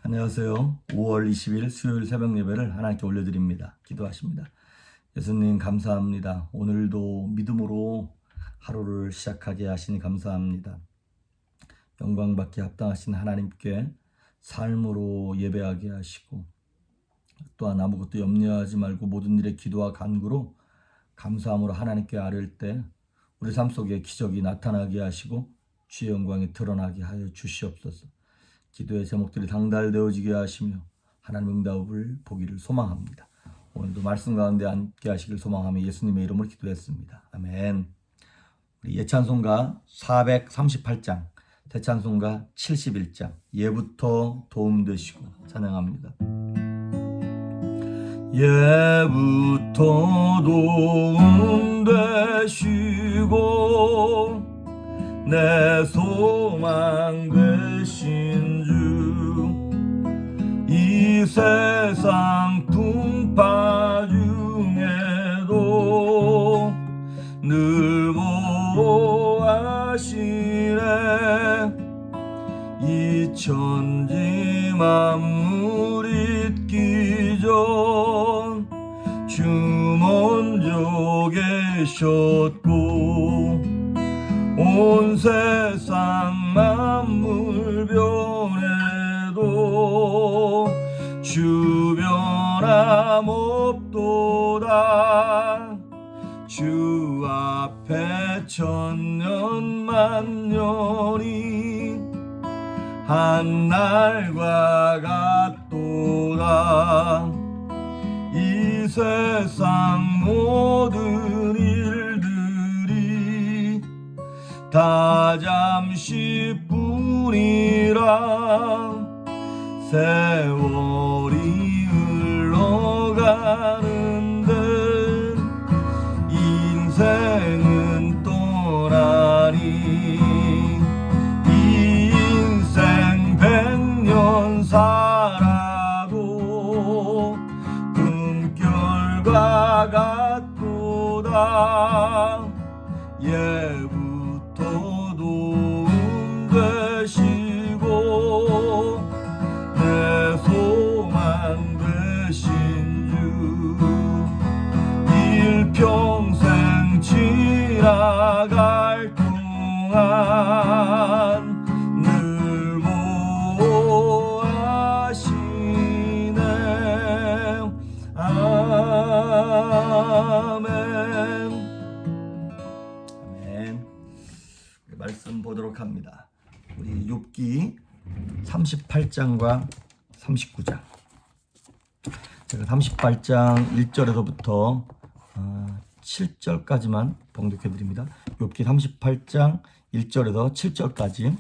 안녕하세요. 5월 20일 수요일 새벽 예배를 하나님께 올려드립니다. 기도하십니다. 예수님 감사합니다. 오늘도 믿음으로 하루를 시작하게 하시니 감사합니다. 영광받기 합당하신 하나님께 삶으로 예배하게 하시고 또한 아무것도 염려하지 말고 모든 일에 기도와 간구로 감사함으로 하나님께 아뢰을 때 우리 삶 속에 기적이 나타나게 하시고 주의 영광이 드러나게 하여 주시옵소서. 기도의 제목들이 당달되어지게 하시며 하나님 응답을 보기를 소망합니다. 오늘도 말씀 가운데 함께 하시길 소망하며 예수님의 이름으로 기도했습니다. 아멘. 우리 예찬송가 438장, 대찬송가 71장, 예부터 도움되시고 찬양합니다. 예부터 도움되시고 내 소망 되신 주, 이 세상 풍파 중에도 늘 보호하시네. 이 천지 만물 있기 전 주 먼저 계셨고 온 세상 만물 변해도 주 변함 없도다. 주 앞에 천년 만년이 한날과 같도다. 이 세상 모든 일들이 다 잠시뿐이라. 세월이 흘러가는데 인생은 떠나니. 이 인생 100년 살아도 금결과 같도다. 예부터 도움되시고 내 소망 되신 주, 일평생 지나갈 동안 늘 보호하시네. 아멘. 말씀 보도록 합니다. 우리 욥기 38장과 39장. 제가 38장 1절에서부터 7절까지만 봉독해 드립니다. 욥기 38장 1절에서 7절까지.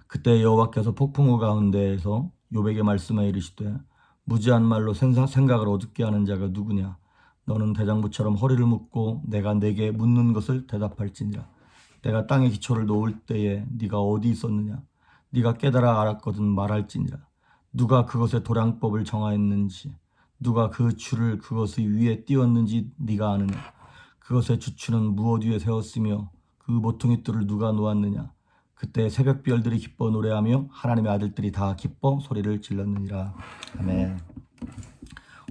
그때 여호와께서 폭풍우 가운데에서 욥에게 말씀하여 이르시되 무지한 말로 생각을 어둡게 하는 자가 누구냐. 너는 대장부처럼 허리를 묶고 내가 내게 묻는 것을 대답할지니라. 내가 땅에 기초를 놓을 때에 네가 어디 있었느냐. 네가 깨달아 알았거든 말할지니라. 누가 그것의 도량법을 정하였는지, 누가 그 줄을 그것의 위에 띄웠는지 네가 아느냐. 그것의 주추는 무엇 위에 세웠으며 그 모퉁이 뜰을 누가 놓았느냐. 그때 새벽별들이 기뻐 노래하며 하나님의 아들들이 다 기뻐 소리를 질렀느니라. 아멘.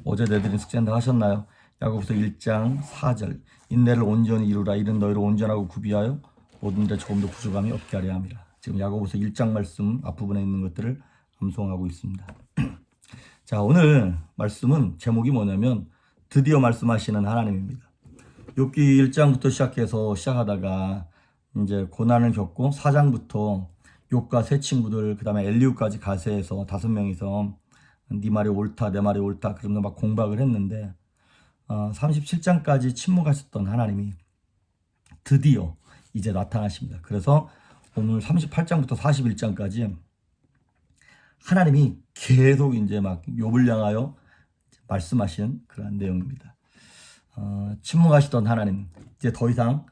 어제 내드린 숙제는 다 하셨나요? 야고보서 1장 4절. 인내를 온전히 이루라. 이는 너희를 온전하고 구비하여 모든 일에 조금도 부족함이 없게 하려 함이라. 지금 야고보서 1장 말씀 앞부분에 있는 것들을 암송하고 있습니다. 자, 오늘 말씀은 제목이 뭐냐면 드디어 말씀하시는 하나님입니다. 욥기 1장부터 시작하다가 이제 고난을 겪고 4장부터 욥과 세 친구들 그다음에 엘리후까지 가세해서 5명이서 네 말이 옳다 내 말이 옳다 그러면서 막 공박을 했는데 37장까지 침묵하셨던 하나님이 드디어 이제 나타나십니다. 그래서 오늘 38장부터 41장까지 하나님이 계속 이제 막 욥을 향하여 말씀하신 그런 내용입니다. 침묵하시던 하나님, 이제 더 이상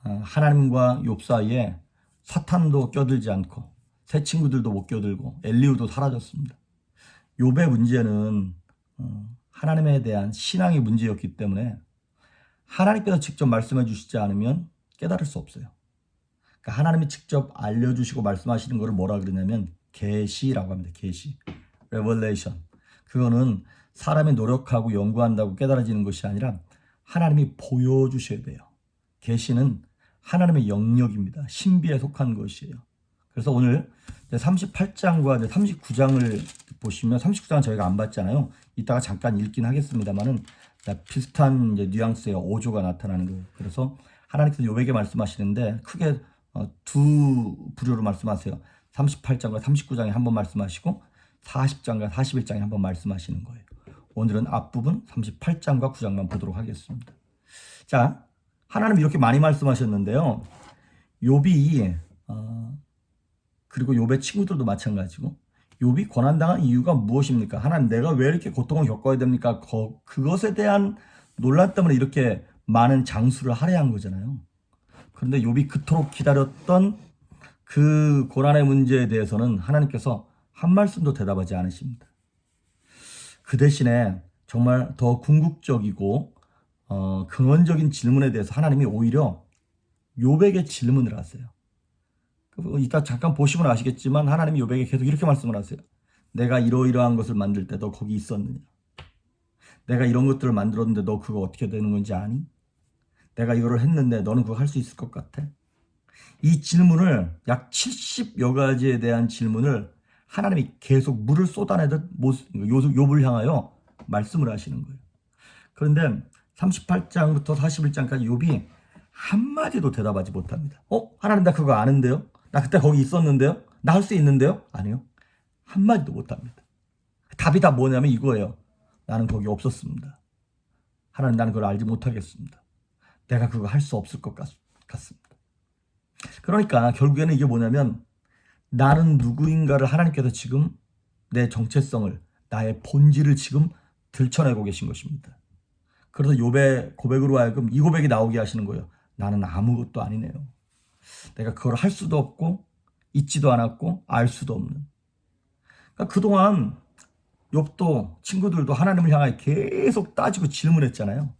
하나님과 욥 사이에 사탄도 껴들지 않고 새 친구들도 못 껴들고 엘리후도 사라졌습니다. 욥의 문제는 하나님에 대한 신앙의 문제였기 때문에 하나님께서 직접 말씀해 주시지 않으면 깨달을 수 없어요. 그러니까 하나님이 직접 알려주시고 말씀하시는 것을 뭐라 그러냐면 계시라고 합니다. 계시, revelation. 그거는 사람이 노력하고 연구한다고 깨달아지는 것이 아니라 하나님이 보여주셔야 돼요. 계시는 하나님의 영역입니다. 신비에 속한 것이에요. 그래서 오늘 38장과 39장을 보시면 39장은 저희가 안 봤잖아요. 이따가 잠깐 읽긴 하겠습니다만은 비슷한 이제 뉘앙스의 어조가 나타나는 거예요. 그래서 하나님께서 요백에 말씀하시는데 크게 두 부류로 말씀하세요. 38장과 39장에 한 번 말씀하시고 40장과 41장에 한 번 말씀하시는 거예요. 오늘은 앞부분 38장과 9장만 보도록 하겠습니다. 자, 하나님 이렇게 많이 말씀하셨는데요. 욥이 그리고 욥의 친구들도 마찬가지고 욥이 고난당한 이유가 무엇입니까? 하나님, 내가 왜 이렇게 고통을 겪어야 됩니까? 그것에 대한 논란 때문에 이렇게 많은 장수를 할애한 거잖아요. 그런데 욥이 그토록 기다렸던 그 고난의 문제에 대해서는 하나님께서 한 말씀도 대답하지 않으십니다. 그 대신에 정말 더 궁극적이고 근원적인 질문에 대해서 하나님이 오히려 욥에게 질문을 하세요. 이따 잠깐 보시면 아시겠지만 하나님이 욥에게 계속 이렇게 말씀을 하세요. 내가 이러이러한 것을 만들 때 너 거기 있었느냐? 내가 이런 것들을 만들었는데 너 그거 어떻게 되는 건지 아니? 내가 이거를 했는데 너는 그거 할 수 있을 것 같아? 이 질문을 약 70여 가지에 대한 질문을 하나님이 계속 물을 쏟아내듯 욥을 향하여 말씀을 하시는 거예요. 그런데 38장부터 41장까지 욥이 한마디도 대답하지 못합니다. 하나님, 나 그거 아는데요? 나 그때 거기 있었는데요? 나 할 수 있는데요? 아니요. 한마디도 못합니다. 답이 다 뭐냐면 이거예요. 나는 거기 없었습니다. 하나님, 나는 그걸 알지 못하겠습니다. 내가 그거 할 수 없을 것 같습니다. 그러니까 결국에는 이게 뭐냐면 나는 누구인가를 하나님께서 지금 내 정체성을, 나의 본질을 지금 들춰내고 계신 것입니다. 그래서 욥의 고백으로 하여금 이 고백이 나오게 하시는 거예요. 나는 아무것도 아니네요. 내가 그걸 할 수도 없고 있지도 않았고 알 수도 없는. 그러니까 그동안 욥도 친구들도 하나님을 향하여 계속 따지고 질문했잖아요.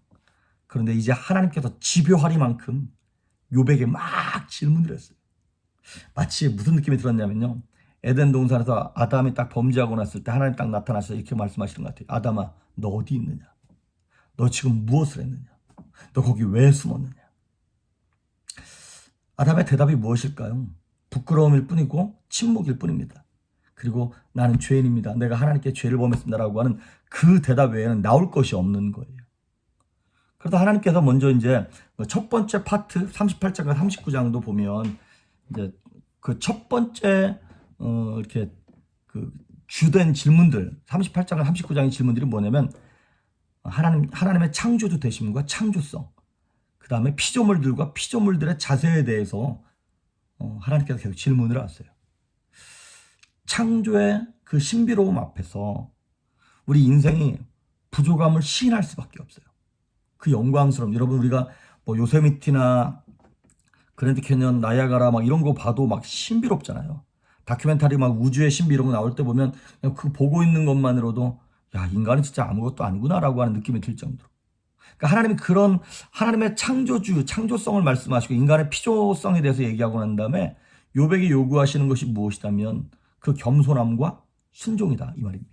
그런데 이제 하나님께서 집요하리만큼 욥에게 막 질문을 했어요. 마치 무슨 느낌이 들었냐면요. 에덴 동산에서 아담이 딱 범죄하고 났을 때 하나님 딱 나타나셔서 이렇게 말씀하시는 것 같아요. 아담아, 너 어디 있느냐? 너 지금 무엇을 했느냐? 너 거기 왜 숨었느냐? 아담의 대답이 무엇일까요? 부끄러움일 뿐이고 침묵일 뿐입니다. 그리고 나는 죄인입니다. 내가 하나님께 죄를 범했습니다라고 하는 그 대답 외에는 나올 것이 없는 거예요. 그래서 하나님께서 먼저 이제 첫 번째 파트 38장과 39장도 보면 이제 그 첫 번째 이렇게 그 주된 질문들 38장과 39장의 질문들이 뭐냐면 하나님의 창조주 되심과 창조성, 그 다음에 피조물들과 피조물들의 자세에 대해서 하나님께서 계속 질문을 하세요. 창조의 그 신비로움 앞에서 우리 인생이 부족함을 시인할 수밖에 없어요. 그 영광스러움, 여러분 우리가 뭐 요세미티나 그랜드 캐년, 나이아가라 막 이런 거 봐도 막 신비롭잖아요. 다큐멘터리 막 우주의 신비 이런 거 나올 때 보면 그냥 그거 보고 있는 것만으로도 야, 인간은 진짜 아무것도 아니구나라고 하는 느낌이 들 정도로. 그러니까 하나님이 그런 하나님의 창조주, 창조성을 말씀하시고 인간의 피조성에 대해서 얘기하고 난 다음에 욥에게 요구하시는 것이 무엇이라면 그 겸손함과 순종이다 이 말입니다.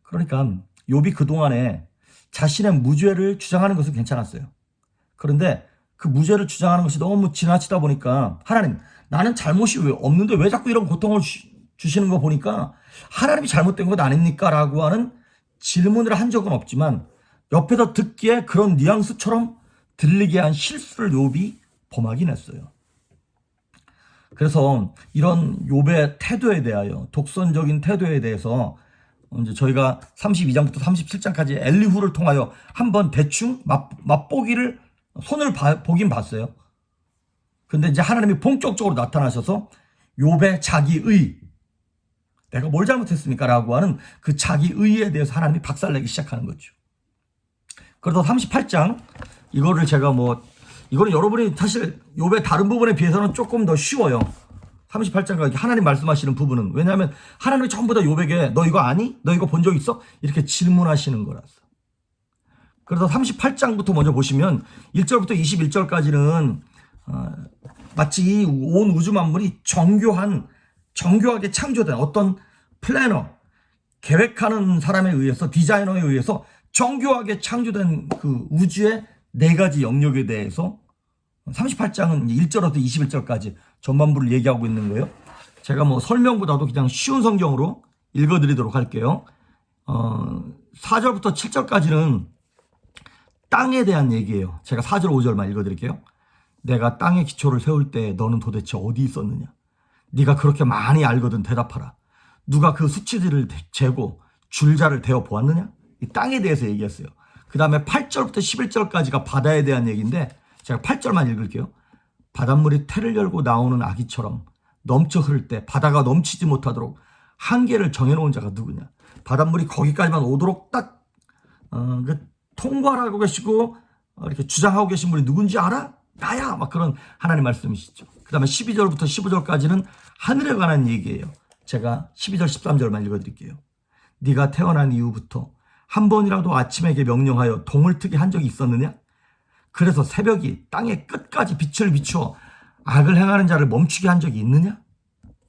그러니까 욥이 그동안에 자신의 무죄를 주장하는 것은 괜찮았어요. 그런데 그 무죄를 주장하는 것이 너무 지나치다 보니까 하나님, 나는 잘못이 왜 없는데 왜 자꾸 이런 고통을 주시는 거 보니까 하나님이 잘못된 것 아닙니까? 라고 하는 질문을 한 적은 없지만 옆에서 듣기에 그런 뉘앙스처럼 들리게 한 실수를 욥이 범하긴 했어요. 그래서 이런 욥의 태도에 대하여, 독선적인 태도에 대해서 이제 저희가 32장부터 37장까지 엘리후를 통하여 한번 대충 맛보기를 손을 보긴 봤어요. 근데 이제 하나님이 본격적으로 나타나셔서 욥의 자기의, 내가 뭘 잘못했습니까? 라고 하는 그 자기의에 대해서 하나님이 박살내기 시작하는 거죠. 그래서 38장, 이거를 제가 이거는 여러분이 사실 욥의 다른 부분에 비해서는 조금 더 쉬워요. 38장과 하나님 말씀하시는 부분은. 왜냐하면 하나님이 전부 다 욥에게 너 이거 아니? 너 이거 본 적 있어? 이렇게 질문하시는 거라서. 그래서 38장부터 먼저 보시면 1절부터 21절까지는 마치 온 우주 만물이 정교한 정교하게 창조된 어떤 플래너, 계획하는 사람에 의해서, 디자이너에 의해서 정교하게 창조된 그 우주의 4가지 영역에 대해서 38장은 1절부터 21절까지 전반부를 얘기하고 있는 거예요. 제가 뭐 설명보다도 그냥 쉬운 성경으로 읽어드리도록 할게요. 4절부터 7절까지는 땅에 대한 얘기예요. 제가 4절 5절만 읽어드릴게요. 내가 땅의 기초를 세울 때 너는 도대체 어디 있었느냐? 네가 그렇게 많이 알거든 대답하라. 누가 그 수치들을 재고 줄자를 대어 보았느냐? 이 땅에 대해서 얘기했어요. 그 다음에 8절부터 11절까지가 바다에 대한 얘기인데 제가 8절만 읽을게요. 바닷물이 태를 열고 나오는 아기처럼 넘쳐 흐를 때 바다가 넘치지 못하도록 한계를 정해놓은 자가 누구냐? 바닷물이 거기까지만 오도록 딱 통과하고 계시고 이렇게 주장하고 계신 분이 누군지 알아? 나야! 막 그런 하나님 말씀이시죠. 그 다음에 12절부터 15절까지는 하늘에 관한 얘기예요. 제가 12절 13절만 읽어드릴게요. 네가 태어난 이후부터 한 번이라도 아침에게 명령하여 동을 트게 한 적이 있었느냐? 그래서 새벽이 땅의 끝까지 빛을 비추어 악을 행하는 자를 멈추게 한 적이 있느냐?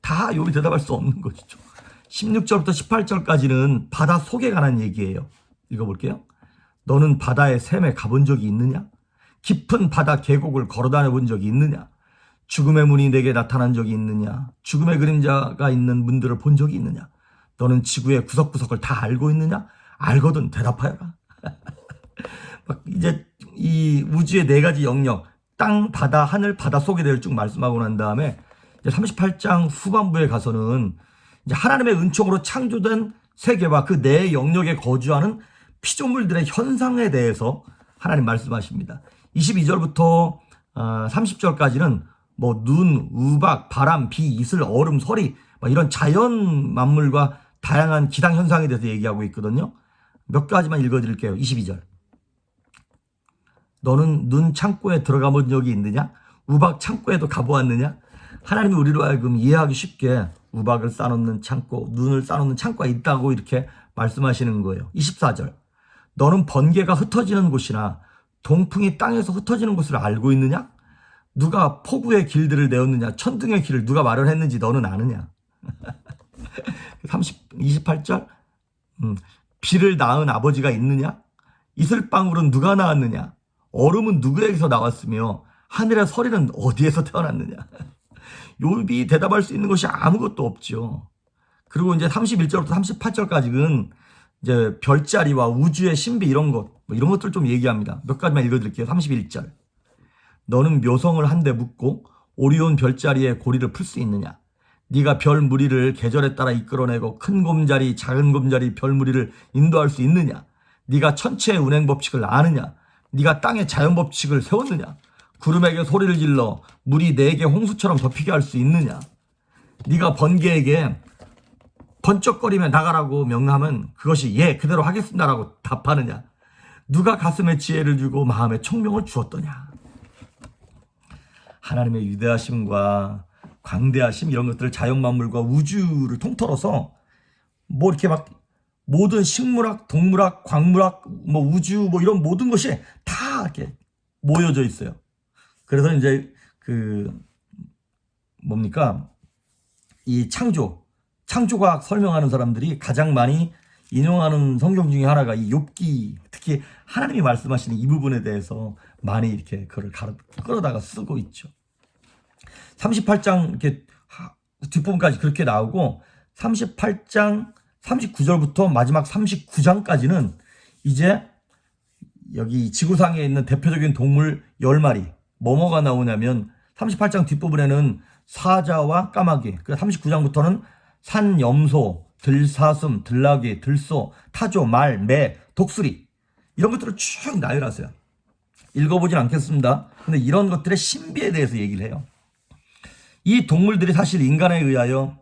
다 욥이 대답할 수 없는 것이죠. 16절부터 18절까지는 바다 속에 관한 얘기예요. 읽어볼게요. 너는 바다의 샘에 가본 적이 있느냐? 깊은 바다 계곡을 걸어다녀 본 적이 있느냐? 죽음의 문이 내게 나타난 적이 있느냐? 죽음의 그림자가 있는 문들을 본 적이 있느냐? 너는 지구의 구석구석을 다 알고 있느냐? 알거든 대답하여라. 이제 이 우주의 4가지 영역, 땅, 바다, 하늘, 바다 속에 대해 쭉 말씀하고 난 다음에 이제 38장 후반부에 가서는 이제 하나님의 은총으로 창조된 세계와 그 4영역에 거주하는 피조물들의 현상에 대해서 하나님 말씀하십니다. 22절부터 30절까지는 뭐 눈, 우박, 바람, 비, 이슬, 얼음, 서리 이런 자연 만물과 다양한 기상 현상에 대해서 얘기하고 있거든요. 몇 가지만 읽어드릴게요. 22절. 너는 눈 창고에 들어가 본 적이 있느냐? 우박 창고에도 가보았느냐? 하나님이 우리로 하여금 이해하기 쉽게 우박을 싸놓는 창고, 눈을 싸놓는 창고가 있다고 이렇게 말씀하시는 거예요. 24절. 너는 번개가 흩어지는 곳이나 동풍이 땅에서 흩어지는 곳을 알고 있느냐? 누가 폭우의 길들을 내었느냐? 천둥의 길을 누가 마련했는지 너는 아느냐? 28절. 비를 낳은 아버지가 있느냐? 이슬방울은 누가 낳았느냐? 얼음은 누구에게서 나왔으며 하늘의 서리는 어디에서 태어났느냐? 욥이 대답할 수 있는 것이 아무것도 없죠. 그리고 이제 31절부터 38절까지는 이제 별자리와 우주의 신비 이런 것, 이런 것들 좀 얘기합니다. 몇 가지만 읽어드릴게요. 31절. 너는 묘성을 한데 묶고 오리온 별자리의 고리를 풀 수 있느냐? 네가 별 무리를 계절에 따라 이끌어내고 큰 곰자리, 작은 곰자리, 별 무리를 인도할 수 있느냐? 네가 천체의 운행 법칙을 아느냐? 네가 땅의 자연 법칙을 세웠느냐? 구름에게 소리를 질러 물이 내게 홍수처럼 덮이게 할 수 있느냐? 네가 번개에게 번쩍거리며 나가라고 명하면 그것이 예 그대로 하겠습니다라고 답하느냐? 누가 가슴에 지혜를 주고 마음에 총명을 주었더냐? 하나님의 위대하심과 광대하심 이런 것들을 자연 만물과 우주를 통틀어서 뭐 이렇게 막 모든 식물학, 동물학, 광물학, 뭐 우주 뭐 이런 모든 것이 다 이렇게 모여져 있어요. 그래서 이제 그 뭡니까? 이 창조과학 설명하는 사람들이 가장 많이 인용하는 성경 중에 하나가 이 욥기, 특히 하나님이 말씀하시는 이 부분에 대해서 많이 이렇게 그걸 끌어다가 쓰고 있죠. 38장 이렇게 뒷부분까지 그렇게 나오고 38장 39절부터 마지막 39장까지는 이제 여기 지구상에 있는 대표적인 동물 10마리 뭐뭐가 나오냐면 38장 뒷부분에는 사자와 까마귀, 39장부터는 산, 염소, 들사슴, 들나귀, 들소, 타조, 말, 매, 독수리 이런 것들을 쭉 나열하세요. 읽어보진 않겠습니다. 근데 이런 것들의 신비에 대해서 얘기를 해요. 이 동물들이 사실 인간에 의하여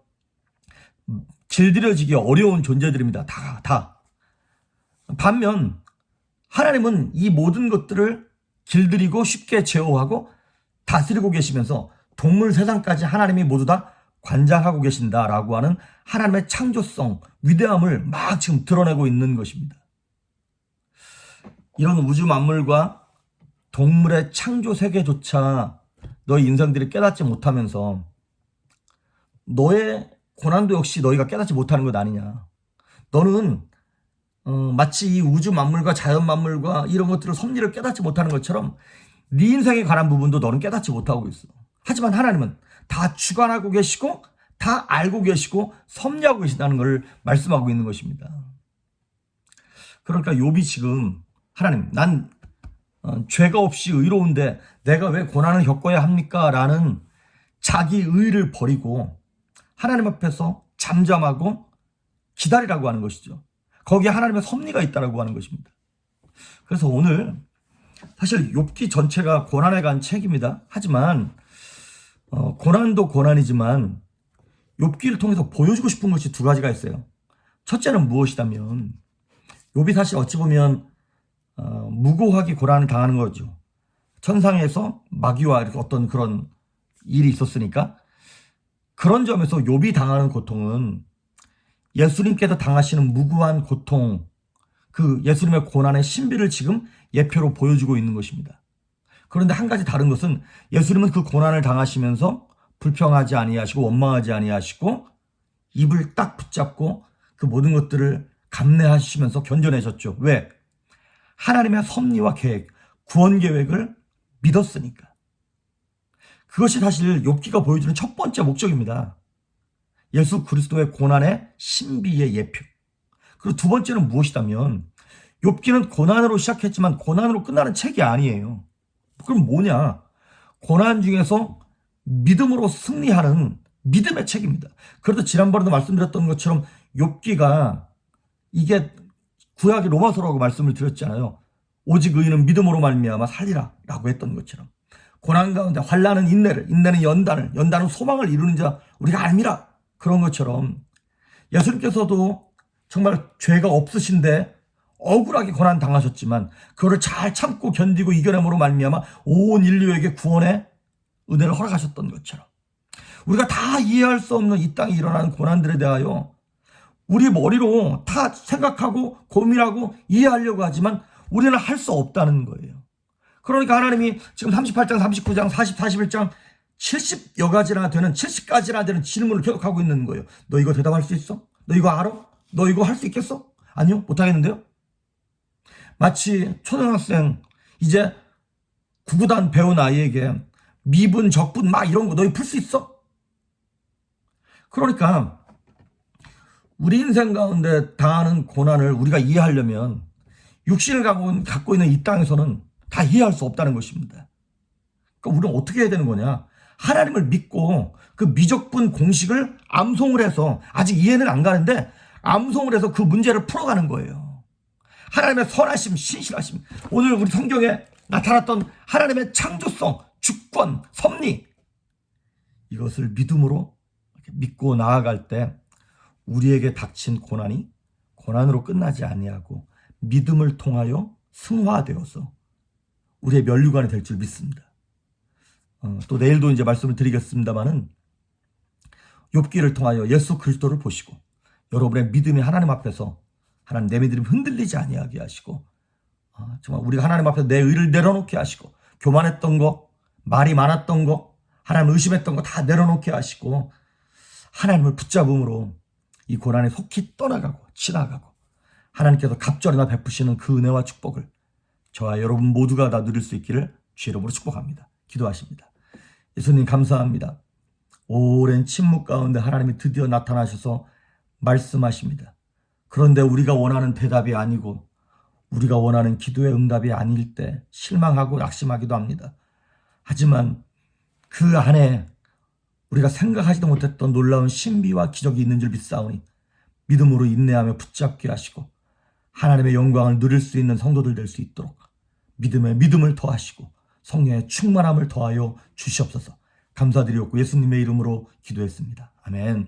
길들여지기 어려운 존재들입니다. 다. 반면 하나님은 이 모든 것들을 길들이고 쉽게 제어하고 다스리고 계시면서 동물 세상까지 하나님이 모두 다 관장하고 계신다라고 하는 하나님의 창조성, 위대함을 막 지금 드러내고 있는 것입니다. 이런 우주 만물과 동물의 창조 세계조차 너희 인생들이 깨닫지 못하면서 너의 고난도 역시 너희가 깨닫지 못하는 것 아니냐. 너는 마치 이 우주 만물과 자연 만물과 이런 것들을 섭리를 깨닫지 못하는 것처럼 네 인생에 관한 부분도 너는 깨닫지 못하고 있어. 하지만 하나님은 다 주관하고 계시고 다 알고 계시고 섭리하고 계시다는 걸 말씀하고 있는 것입니다. 그러니까 욥이 지금 하나님 난 죄가 없이 의로운데 내가 왜 고난을 겪어야 합니까? 라는 자기 의를 버리고 하나님 앞에서 잠잠하고 기다리라고 하는 것이죠. 거기에 하나님의 섭리가 있다라고 하는 것입니다. 그래서 오늘 사실 욥기 전체가 고난에 관한 책입니다. 하지만 고난도 고난이지만 욥기를 통해서 보여주고 싶은 것이 두 가지가 있어요. 첫째는 무엇이냐면 욥이 사실 어찌 보면 무고하게 고난을 당하는 거죠. 천상에서 마귀와 어떤 그런 일이 있었으니까 그런 점에서 욥이 당하는 고통은 예수님께서 당하시는 무고한 고통, 그 예수님의 고난의 신비를 지금 예표로 보여주고 있는 것입니다. 그런데 한 가지 다른 것은 예수님은 그 고난을 당하시면서 불평하지 아니하시고 원망하지 아니하시고 입을 딱 붙잡고 그 모든 것들을 감내하시면서 견뎌내셨죠. 왜? 하나님의 섭리와 계획, 구원 계획을 믿었으니까. 그것이 사실 욥기가 보여주는 첫 번째 목적입니다. 예수 그리스도의 고난의 신비의 예표. 그리고 두 번째는 무엇이냐면 욥기는 고난으로 시작했지만 고난으로 끝나는 책이 아니에요. 그럼 뭐냐? 고난 중에서 믿음으로 승리하는 믿음의 책입니다. 그래도 지난번에도 말씀드렸던 것처럼 욥기가 이게 구약의 로마서라고 말씀을 드렸잖아요. 오직 의인은 믿음으로 말미암아 살리라 라고 했던 것처럼 고난 가운데 환난은 인내를, 인내는 연단을, 연단은 소망을 이루는 자 우리가 알미라. 그런 것처럼 예수님께서도 정말 죄가 없으신데 억울하게 고난 당하셨지만 그거를 잘 참고 견디고 이겨냄으로 말미암아 온 인류에게 구원의 은혜를 허락하셨던 것처럼 우리가 다 이해할 수 없는 이 땅에 일어나는 고난들에 대하여 우리 머리로 다 생각하고 고민하고 이해하려고 하지만 우리는 할 수 없다는 거예요. 그러니까 하나님이 지금 38장, 39장, 40, 41장 70여 가지나 되는 70가지나 되는 질문을 계속하고 있는 거예요. 너 이거 대답할 수 있어? 너 이거 알아? 너 이거 할 수 있겠어? 아니요, 못하겠는데요. 마치 초등학생 이제 구구단 배운 아이에게 미분, 적분 막 이런 거 너희 풀 수 있어? 그러니까 우리 인생 가운데 당하는 고난을 우리가 이해하려면 육신을 갖고 있는 이 땅에서는 다 이해할 수 없다는 것입니다. 그러니까 우리는 어떻게 해야 되는 거냐? 하나님을 믿고 그 미적분 공식을 암송을 해서 아직 이해는 안 가는데 암송을 해서 그 문제를 풀어가는 거예요. 하나님의 선하심, 신실하심, 오늘 우리 성경에 나타났던 하나님의 창조성, 주권, 섭리 이것을 믿음으로 믿고 나아갈 때 우리에게 닥친 고난이 고난으로 끝나지 아니하고 믿음을 통하여 승화되어서 우리의 면류관이 될 줄 믿습니다. 또 내일도 이제 말씀을 드리겠습니다만은 욥기를 통하여 예수 그리스도를 보시고 여러분의 믿음이 하나님 앞에서 하나님 내 믿음이 흔들리지 아니하게 하시고 정말 우리가 하나님 앞에서 내 의를 내려놓게 하시고 교만했던 거, 말이 많았던 거, 하나님 의심했던 거 다 내려놓게 하시고 하나님을 붙잡음으로 이 고난에 속히 떠나가고 지나가고 하나님께서 갑절이나 베푸시는 그 은혜와 축복을 저와 여러분 모두가 다 누릴 수 있기를 주의 이름으로 축복합니다. 기도하십니다. 예수님 감사합니다. 오랜 침묵 가운데 하나님이 드디어 나타나셔서 말씀하십니다. 그런데 우리가 원하는 대답이 아니고 우리가 원하는 기도의 응답이 아닐 때 실망하고 낙심하기도 합니다. 하지만 그 안에 우리가 생각하지도 못했던 놀라운 신비와 기적이 있는 줄 믿사오니 믿음으로 인내하며 붙잡게 하시고 하나님의 영광을 누릴 수 있는 성도들 될 수 있도록 믿음에 믿음을 더하시고 성령의 충만함을 더하여 주시옵소서. 감사드리옵고 예수님의 이름으로 기도했습니다. 아멘.